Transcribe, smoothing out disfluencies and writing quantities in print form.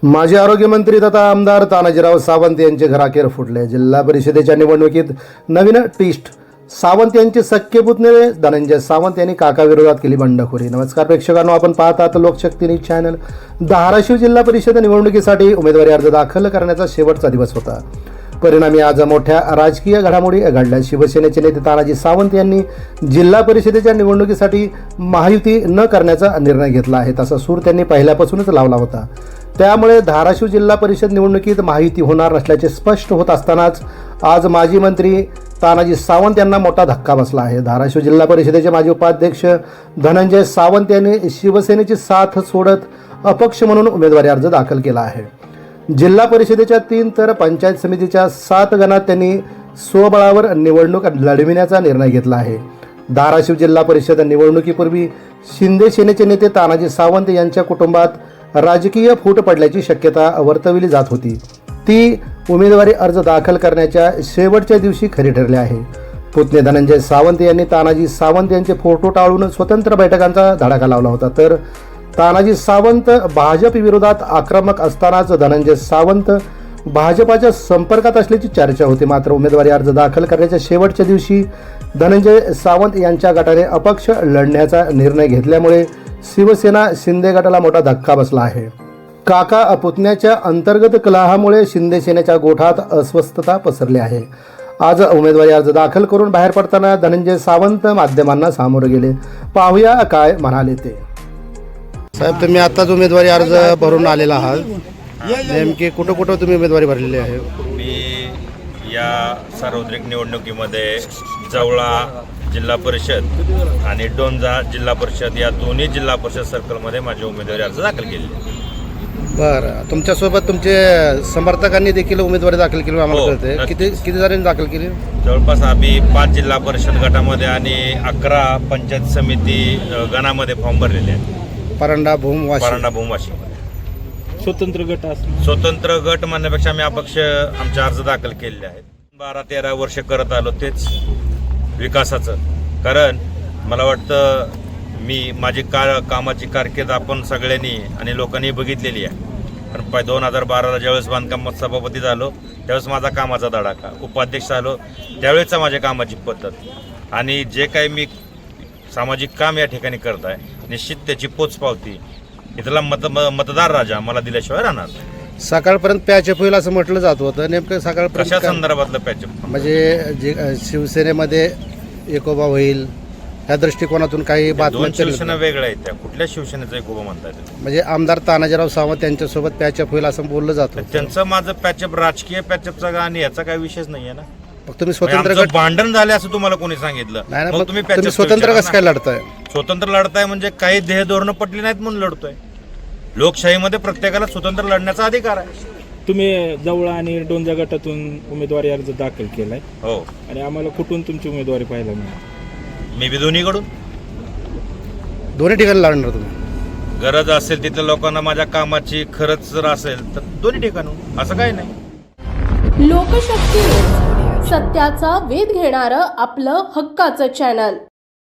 माजी आरोग्यमंत्री तथा आमदार तानाजीराव सावंत यांचे घराखेर फुटले। जिल्हा परिषदेच्या निवडणुकीत नवीन ट्विस्ट, सावंत यांचे सख्खे पुतणे धनंजय सावंत यांनी काकाविरोधात केली बंडखोरी। नमस्कार प्रेक्षकांनो, आपण पाहत आहात लोकशक्ती न्यूज चॅनल। धाराशिव जिल्हा परिषद निवडणुकीसाठी उमेदवारी अर्ज दाखल करण्याचा शेवटचा दिवस होता। परिणामी आज मोठ्या राजकीय घडामोडी घडल्या। शिवसेनेचे नेते तानाजी सावंत यांनी जिल्हा परिषदेच्या निवडणुकीसाठी महायुती न करण्याचा निर्णय घेतला आहे, तसा सूर त्यांनी पहिल्यापासूनच लावला होता। त्यामुळे धाराशिव जिल्हा परिषद निवडणुकीत महायुती होणार नसल्याचे स्पष्ट होत असतानाच आज माजी मंत्री तानाजी सावंत यांना मोठा धक्का बसला आहे। धाराशिव जिल्हा परिषदेचे माजी उपाध्यक्ष धनंजय सावंत यांनी शिवसेनेची साथ सोडत अपक्ष म्हणून उमेदवारी अर्ज दाखल केला आहे। जिल्हा परिषदेच्या 3 तर पंचायत समितीच्या 7 गणात त्यांनी स्वबळावर निवडणूक लढविण्याचा निर्णय घेतला आहे। धाराशिव जिल्हा परिषद निवडणुकीपूर्वी शिंदे सेनेचे नेते तानाजी सावंत यांच्या कुटुंबात राजकीय फूट पडल्याची शक्यता वर्तविली जात होती। ती उमेदवारी अर्ज दाखल करण्याच्या शेवटच्या दिवशी खरी ठरली आहे। पुतणे धनंजय सावंत यांनी तानाजी सावंत यांचे फोटो टाळून स्वतंत्र बैठकांचा धडाका लावला होता, तर तानाजी सावंत भाजप विरोधात आक्रमक असतानाच धनंजय सावंत भाजपाच्या संपर्कात असल्याची चर्चा होती। मात्र उमेदवारी अर्ज दाखल करण्याच्या शेवटच्या दिवशी धनंजय सावंत यांच्या गटाने अपक्ष लढण्याचा निर्णय घेतल्यामुळे शिवसेना शिंदे गटाला मोठा धक्का बसला आहे। काका पुतण्याच्या अंतर्गत कलहामुळे शिंदे सेनेच्या गोठात अस्वस्थता पसरली आहे। आज उमेदवारी अर्ज दाखल करून बाहेर पडताना धनंजय सावंत माध्यमांना सामोरे गेले। पाहूया काय म्हणाले ते। साहेब, तुम्ही आताच उमेदवारी अर्ज भरून आलेला आहात, नेमके कुठं कुठं तुम्ही उमेदवारी भरलेली आहे? मी या सार्वत्रिक निवडणुकीमध्ये जवळा जिल्हा परिषद आणि डोंजा जिल्हा परिषद या दोन्ही जिल्हा परिषद सर्कलमध्ये माझी उमेदवारी अर्ज दाखल केली। बरं, तुमच्यासोबत तुमचे समर्थकांनी देखील उमेदवारी दाखल केली आम्हाला कळते। किती जणांनी दाखल केली? जवळपास आम्ही 5 जिल्हा परिषद गटामध्ये आणि 11 पंचायत समिती गणामध्ये फॉर्म भरलेले आहेत। परंडा भूमवाशी स्वतंत्र गट म्हणण्यापेक्षा आम्ही अपक्ष आमचे अर्ज दाखल केलेले आहेत। 12-13 वर्ष करत आलो तेच विकासाचं, कारण मला वाटतं मी माझी कामाची कारकीर्द आपण सगळ्यांनी आणि लोकांनी बघितलेली आहे। कारण 2012ला ज्यावेळेस बांधकामात सभापती झालो त्यावेळेस माझा कामाचा धडाका, उपाध्यक्ष झालो त्यावेळेसचा माझ्या कामाची पद्धत आणि जे काही मी सामाजिक काम या ठिकाणी करत आहे, निश्चित त्याची पोचपावती इथला मतदार राजा मला दिल्याशिवाय राहणार। सकाळपर्यंत पॅचअप होईल असं म्हटलं जात होतं, नेमकं सकाळपर्यंत कशा संदर्भातलं पॅचअप? म्हणजे जे शिवसेनेमध्ये एकोबा होईल या दृष्टिकोनातून काही बातम्या शिवसेना वेगळ्या आहेत, त्या कुठल्या शिवसेनेचा एकोबा म्हणतात? म्हणजे आमदार तानाजीराव सावंत यांच्यासोबत पॅचअप होईल असं बोललं जातं। त्यांचं माझं पॅचअप राजकीय पॅचअपचा आणि याचा काही विषयच नाही आहे ना। मग तुम्ही स्वतंत्र गट भांडण झाले असं तुम्हाला कोणी सांगितलं? मग तुम्ही स्वतंत्र कसं काय लढताय? स्वतंत्र लढताय म्हणजे काही ध्येय धोरणं पटली नाहीत म्हणून लढतोय। लोकशाहीमध्ये प्रत्येकाला स्वतंत्र लढण्याचा अधिकार आहे। तुम्ही जवळा आणि डोंजा गटातून उमेदवारी अर्ज दाखल केलाय हो, आणि आम्हाला कुठून तुमची उमेदवारी पाहायला मिळाली? मी बी दोन्हीकडून दोन्ही ठिकाणी लढणार तुम्ही? गरज असेल तिथल्या लोकांना माझ्या कामाची खरंच जर असेल तर दोन्ही ठिकाणून, असं काही नाही। लोकशक्ती, सत्याचा वेध घेणारं आपलं हक्काचं चॅनल।